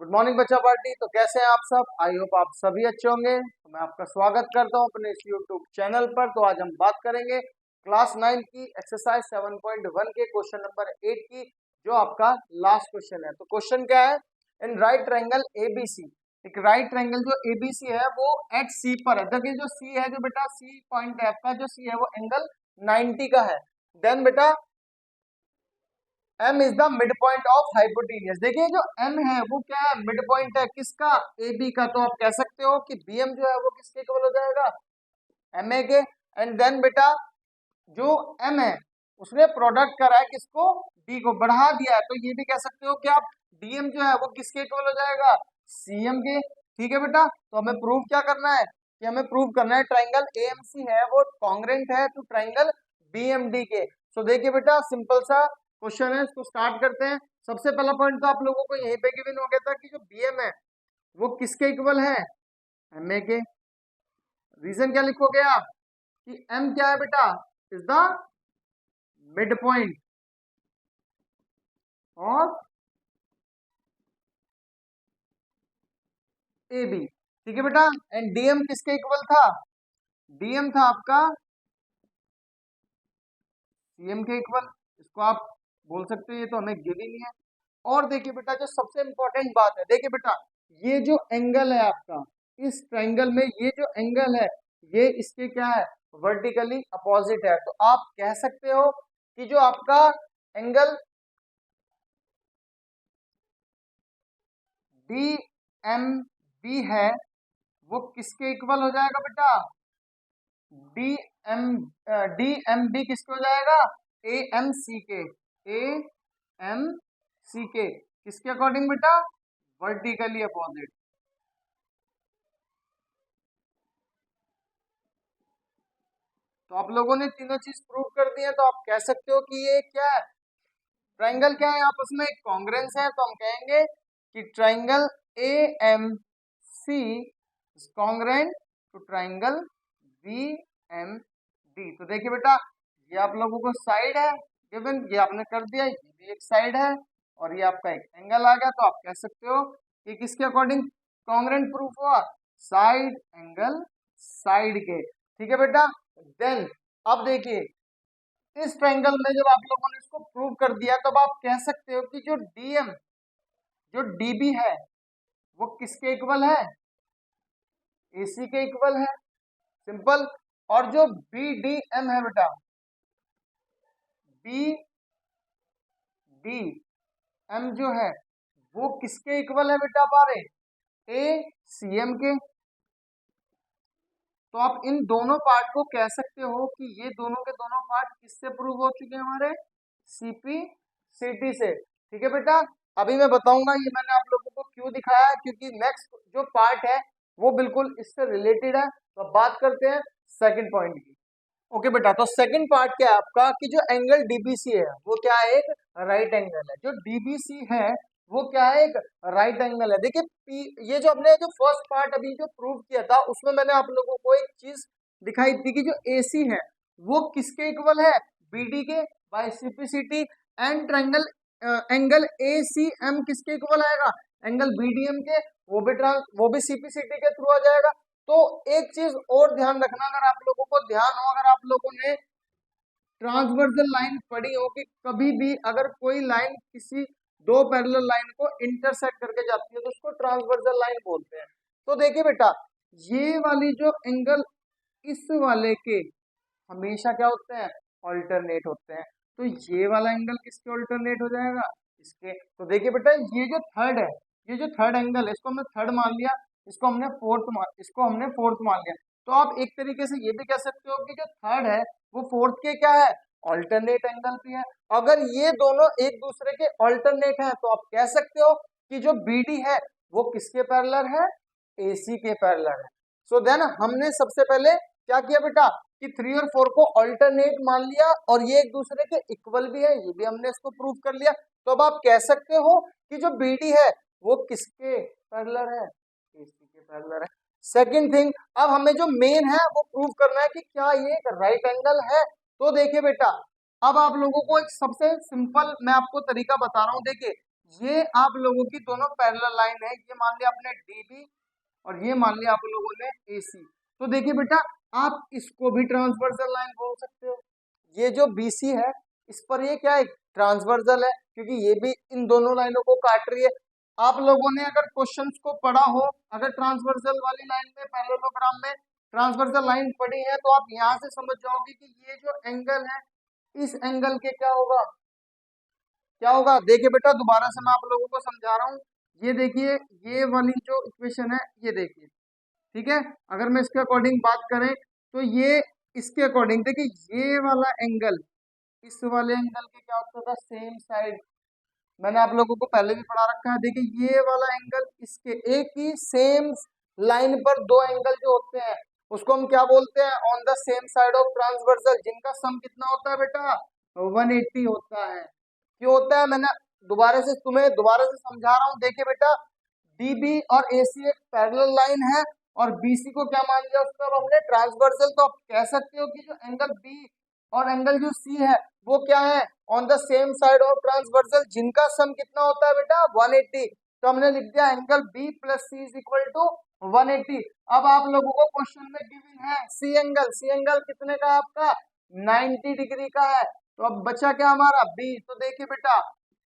Good morning बच्चा party. तो कैसे हैं आप सब? आई होप आप सभी अच्छे होंगे। तो मैं आपका स्वागत करता हूं अपने इस यूट्यूब चैनल पर। तो आज हम बात करेंगे क्लास 9 की एक्सरसाइज 7.1 के क्वेश्चन नंबर 8 की, जो आपका लास्ट क्वेश्चन है। तो क्वेश्चन क्या है? इन राइट ट्रायंगल एबीसी, एक राइट ट्रायंगल जो एबीसी है वो एट सी पर है। देखिए जो सी है, जो बेटा सी पॉइंट है आपका, जो सी है वो एंगल 90 का है। देन बेटा M is the mid point of hypotenuse. देखिए जो M है वो क्या है? मिड पॉइंट है किसका? AB का। तो आप कह सकते हो कि BM जो है वो किसके इक्वल हो जाएगा? MA के। एंड देन बेटा जो M है उसने प्रोडक्ट करा है किसको? D को बढ़ा दिया है। तो ये भी कह सकते हो कि आप DM जो है वो किसके इक्वल हो जाएगा? CM के। ठीक है बेटा। तो हमें प्रूव क्या करना है? कि हमें प्रूव करना है ट्राइंगल AMC है वो कॉन्ग्रेंट है टू ट्राइंगल BMD के। सो देखिए बेटा सिंपल सा क्वेश्चन है, इसको स्टार्ट करते हैं। सबसे पहला पॉइंट तो आप लोगों को यहीं पे गिवन हो गया था कि जो BM है वो किसके इक्वल है? MA के। रीजन क्या लिखोगे आप? कि M क्या है बेटा? इज द मिड पॉइंट और AB। ठीक है बेटा। एंड DM किसके इक्वल था? DM था आपका CM के इक्वल। इसको आप बोल सकते हो, ये तो हमें गिव ही नहीं है। और देखिए बेटा जो सबसे इंपॉर्टेंट बात है, देखिए बेटा ये जो एंगल है आपका इस ट्रायंगल में, ये जो एंगल है ये इसके क्या है? वर्टिकली अपोजिट है। तो आप कह सकते हो कि जो आपका एंगल DMB है वो किसके इक्वल हो जाएगा बेटा? DM DMB किसके हो जाएगा? AMC के। AMC के किसके अकॉर्डिंग बेटा? Vertically opposite. तो आप लोगों ने तीनों चीज प्रूव कर दी है। तो आप कह सकते हो कि ये क्या है? ट्रायंगल क्या है? आपस में एक कॉन्ग्रेंस है। तो हम कहेंगे कि triangle AMC is congruent to triangle BMD। तो देखिए बेटा ये आप लोगों को साइड है गिवन, ये आपने कर दिया, ये भी एक साइड है और ये आपका एक एंगल आ गया। तो आप कह सकते हो कि किसके अकॉर्डिंग कॉन्ग्रेंट प्रूफ हुआ? साइड एंगल साइड के। ठीक है बेटा। देन अब देखिए इस ट्रायंगल में जब आप लोगों ने इसको प्रूव कर दिया तब आप कह सकते हो कि जो DM जो DB है वो किसके इक्वल है? AC के इक्वल है। सिंपल। और जो BDM है बेटा, BDM जो है वो किसके इक्वल है बेटा? हमारे ACM के। तो आप इन दोनों पार्ट को कह सकते हो कि ये दोनों के दोनों पार्ट किससे प्रूव हो चुके हैं? हमारे CPCT से। ठीक है बेटा। अभी मैं बताऊंगा ये मैंने आप लोगों को क्यों दिखाया, क्योंकि नेक्स्ट जो पार्ट है वो बिल्कुल इससे रिलेटेड है। तो अब बात करते हैं सेकंड पॉइंट की। ओके बेटा। तो सेकंड पार्ट क्या है आपका कि जो एंगल DBC है वो क्या है? एक राइट एंगल है। जो DBC है वो क्या है? एक राइट एंगल है। देखिए ये जो हमने जो फर्स्ट पार्ट अभी जो प्रूव किया था उसमें मैंने आप लोगों को एक चीज दिखाई थी कि जो AC है वो किसके इक्वल है? BD के by CPCT। And triangle angle ACM किसके इक्वल आएगा? एंगल BDM के। वो भी CPCT के थ्रू आ जाएगा। तो एक चीज और ध्यान रखना, अगर आप लोगों को ध्यान हो, अगर आप लोगों ने ट्रांसवर्सल लाइन पढ़ी हो कि कभी भी अगर कोई लाइन किसी दो पैरेलल लाइन को इंटरसेक्ट करके जाती है तो उसको ट्रांसवर्सल लाइन बोलते हैं। तो देखिए बेटा ये वाली जो एंगल इस वाले के हमेशा क्या होते हैं? ऑल्टरनेट होते हैं। तो ये वाला एंगल किसके ऑल्टरनेट हो जाएगा? इसके। तो देखिए बेटा ये जो थर्ड है, ये जो थर्ड एंगल है इसको हमने थर्ड मान लिया, इसको हमने फोर्थ मान लिया। तो आप एक तरीके से ये भी कह सकते हो कि जो थर्ड है वो फोर्थ के क्या है? ऑल्टरनेट एंगल भी है। अगर ये दोनों एक दूसरे के ऑल्टरनेट है तो आप कह सकते हो कि जो BD है वो किसके पैरेलल है? AC के पैरेलल है। सो देन हमने सबसे पहले क्या किया बेटा कि 3 और 4 को ऑल्टरनेट मान लिया और ये एक दूसरे के इक्वल भी है, ये भी हमने इसको प्रूव कर लिया। तो अब आप कह सकते हो कि जो BD है वो किसके पैरेलल है? AC के पैरेलल है। सेकंड थिंग, अब हमें जो मेन है वो प्रूव करना है कि क्या ये एक राइट एंगल है। तो देखिए बेटा अब आप लोगों को एक सबसे सिंपल मैं आपको तरीका बता रहा हूं। देखिए ये आप लोगों की दोनों पैरेलल लाइन है, ये मान लिया आपने डीबी और ये मान लिया आप लोगों ने एसी। तो देखिए बेटा, आप इसको भी ट्रांसवर्सल लाइन बोल सकते हो। ये जो बीसी है इस पर ये क्या है, ट्रांसवर्सल है, क्योंकि ये भी इन दोनों लाइनों को काट रही है। आप लोगों ने अगर क्वेश्चंस को पढ़ा हो, अगर ट्रांसवर्सल वाली लाइन में पैरेललोग्राम में ट्रांसवर्सल लाइन पढ़ी है, तो आप यहाँ से समझ जाओगे कि ये जो एंगल है इस एंगल के क्या होगा, क्या होगा। देखिए बेटा, दोबारा से मैं आप लोगों को समझा रहा हूँ। ये देखिए, ये वाली जो इक्वेशन है ये देखिए, ठीक है। अगर मैं इसके अकॉर्डिंग बात करें तो ये इसके अकॉर्डिंग देखिए, ये वाला एंगल इस वाले एंगल के क्या होता था, सेम साइड। मैंने आप लोगों को पहले भी पढ़ा रखा है। देखिए ये वाला एंगल इसके एक ही सेम लाइन पर दो एंगल जो होते हैं उसको हम क्या बोलते हैं, on the same side of transversal, जिनका सम कितना होता है बेटा, 180 होता है। क्यों होता है, मैंने दोबारा से समझा रहा हूँ। देखिए बेटा, डीबी और एसी एक पैरेलल लाइन है और बीसी को क्या मान लिया उसका हमने, ट्रांसवर्सल। तो आप कह सकते हो कि जो एंगल बी और एंगल जो सी है वो क्या है, on the same side of transversal, जिनका सम कितना होता है बेटा, 180। तो हमने लिख दिया angle B plus C is equal to 180। अब आप लोगों को क्वेश्चन में गिवन है सी एंगल कितने का है आपका, 90 डिग्री का है। तो अब बचा क्या हमारा, बी। तो देखिए बेटा,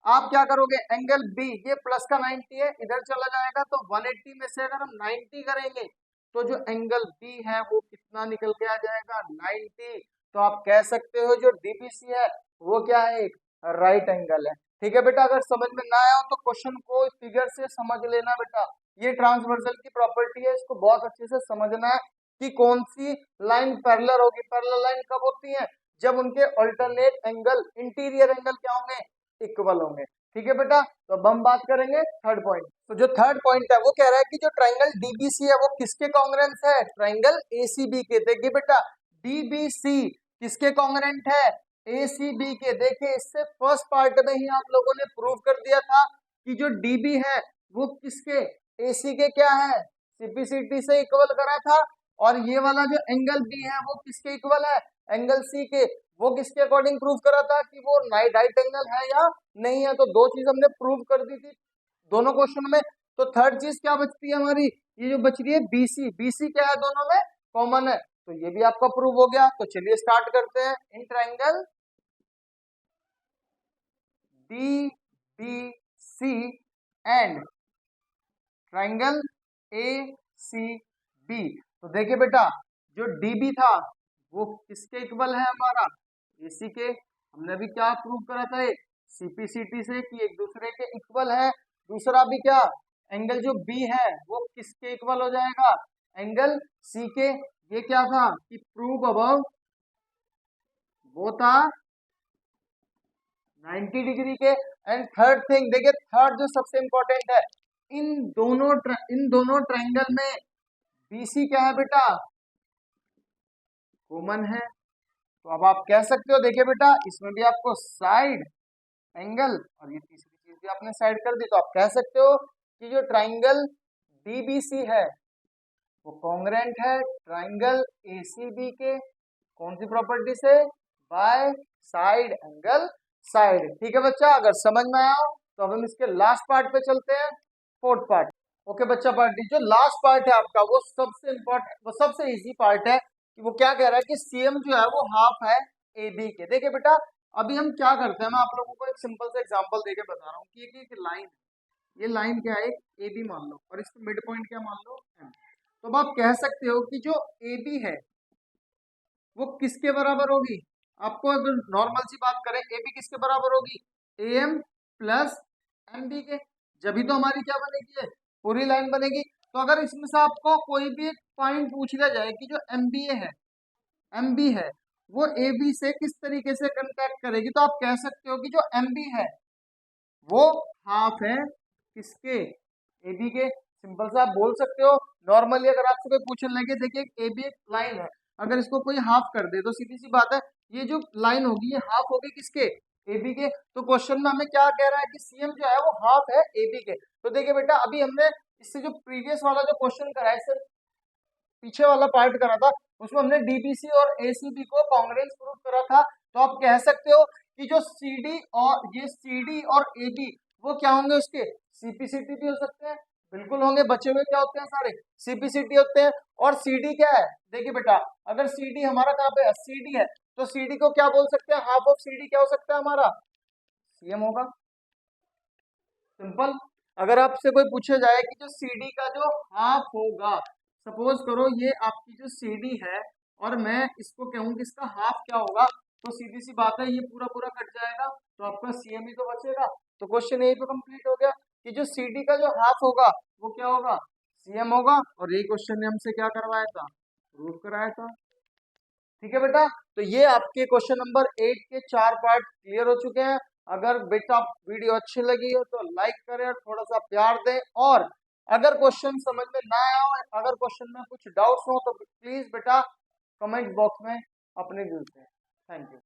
आप क्या करोगे, एंगल बी ये प्लस का 90 है, इधर चला जाएगा, तो 180 में से अगर हम 90 करेंगे तो जो एंगल बी है वो कितना निकल के आ जाएगा, 90। तो आप कह सकते हो जो डीबीसी है वो क्या है, एक राइट एंगल है। ठीक है बेटा, अगर समझ में ना आया हो तो क्वेश्चन को फिगर से समझ लेना बेटा। ये ट्रांसवर्सल की प्रॉपर्टी है, इसको बहुत अच्छे से समझना है कि कौन सी लाइन पैरेलल होगी। पैरेलल लाइन कब होती है, जब उनके अल्टरनेट एंगल, इंटीरियर एंगल क्या होंगे, इक्वल होंगे। ठीक है बेटा, तो अब हम बात करेंगे थर्ड पॉइंट। तो जो थर्ड पॉइंट है वो कह रहा है कि जो ट्राइंगल डीबीसी है वो किसके कॉन्ग्रेंस है, ट्राइंगल एसीबी के। देखिए बेटा, डीबीसी किसके कॉन्ग्रेंट है, एसीबी के। देखिए, इससे फर्स्ट पार्ट में ही आप लोगों ने प्रूव कर दिया था कि जो डीबी है वो किसके, एसी के क्या है, सीपीसीटी से इक्वल करा था। और ये वाला जो एंगल बी है वो किसके इक्वल है, एंगल सी के। वो किसके अकॉर्डिंग प्रूव करा था कि वो राइट एंगल है या नहीं है। तो दो चीज हमने प्रूव कर दी थी दोनों क्वेश्चन में। तो थर्ड चीज क्या बचती है हमारी, ये जो बच रही है बीसी। बीसी क्या है, दोनों में कॉमन है, तो ये भी आपका प्रूव हो गया। तो चलिए स्टार्ट करते हैं। In triangle D B C and triangle A C B. तो देखिए बेटा, जो डीबी था वो किसके इक्वल है हमारा, एसी के। हमने अभी क्या प्रूव करा था, सीपीसीटी से कि एक दूसरे के इक्वल है। दूसरा भी क्या, एंगल जो बी है वो किसके इक्वल हो जाएगा, एंगल सी के। ये क्या था कि prove above both are 90 degree के। एंड थर्ड थिंग, देखिए थर्ड जो सबसे इंपॉर्टेंट है, इन दोनों ट्रायंगल में बीसी क्या है बेटा, कॉमन है। तो अब आप कह सकते हो, देखिए बेटा इसमें भी आपको साइड एंगल और ये तीसरी चीज भी आपने साइड कर दी। तो आप कह सकते हो कि जो ट्राइंगल डीबीसी है वो कॉन्ग्रेंट है ट्राइंगल एसीबी के। कौन सी प्रॉपर्टी से, बाय साइड एंगल साइड। ठीक है बच्चा, अगर समझ में आया हो तो अब हम इसके लास्ट पार्ट पे चलते हैं, फोर्थ पार्ट। ओके बच्चा, पार्ट जो लास्ट पार्ट है आपका वो सबसे इंपॉर्टेंट, वो सबसे इजी पार्ट है कि वो क्या कह रहा है कि सीएम जो है वो हाफ है ए बी के। देखिए बेटा, अभी हम क्या करते हैं, मैं आप लोगों को एक सिंपल सा एग्जांपल देके बता रहा हूँ कि एक लाइन है, ये लाइन क्या है, ए बी मान लो, और इसका मिड पॉइंट क्या मान लो, एम। तो अब आप कह सकते हो कि जो ए बी है वो किसके बराबर होगी। आपको अगर नॉर्मल सी बात करें, ए बी किसके बराबर होगी, A M plus M B के। जब तो हमारी क्या बनेगी, पूरी लाइन बनेगी। तो अगर इसमें से आपको कोई भी एक पॉइंट पूछ लिया जाए कि जो एमबीए है, एमबी है वो ए बी से किस तरीके से कंटेक्ट करेगी, तो आप कह सकते हो कि जो एमबी है वो हाफ है किसके, ए बी के। सिंपल सा आप बोल सकते हो। नॉर्मली अगर आपसे कोई पूछने लगे, देखिए ए बी एक लाइन है, अगर इसको कोई हाफ कर दे तो सीधी सी बात है ये जो लाइन होगी ये हाफ होगी किसके, ए बी के। तो क्वेश्चन में हमें क्या कह रहा है कि सीएम जो है वो हाफ है ए बी के। तो देखिए बेटा, अभी हमने इससे जो प्रीवियस वाला जो क्वेश्चन करा है, इससे पीछे वाला पार्ट करा था, उसमें हमने डीबीसी और एसीबी को कॉन्ग्रेंस प्रूव करा था। तो आप कह सकते हो कि जो सीडी और ये सीडी और एबी वो क्या होंगे उसके, सीपीसीटी भी हो सकते हैं, बिल्कुल होंगे, बचे हुए क्या होते हैं सारे सीपीसीटी होते हैं। और सीडी क्या है, देखिए बेटा, अगर सीडी हमारा कहाँ पे है, सीडी है, तो सीडी को क्या बोल सकते हैं, हाफ ऑफ सीडी क्या हो सकता है हमारा, सीएम होगा, सिंपल। अगर आपसे कोई पूछे जाए कि जो सीडी का जो हाफ होगा, सपोज करो ये आपकी जो सीडी है और मैं इसको कहूँ कि इसका हाफ क्या होगा, तो सीधी सी बात है ये पूरा पूरा कट जाएगा, तो आपका सीएम ही तो बचेगा। तो क्वेश्चन यही पे कंप्लीट हो गया कि जो सीडी का जो हाफ होगा वो क्या होगा, सीएम होगा। और यही क्वेश्चन ने हमसे क्या करवाया था, प्रूव कराया था। ठीक है बेटा, तो ये आपके क्वेश्चन नंबर 8 के 4 पार्ट क्लियर हो चुके हैं। अगर बेटा वीडियो अच्छी लगी हो तो लाइक करें और थोड़ा सा प्यार दें, और अगर क्वेश्चन समझ में ना आया हो, अगर क्वेश्चन में कुछ डाउट्स हो तो प्लीज बेटा कमेंट बॉक्स में अपने दिल से। Thank you.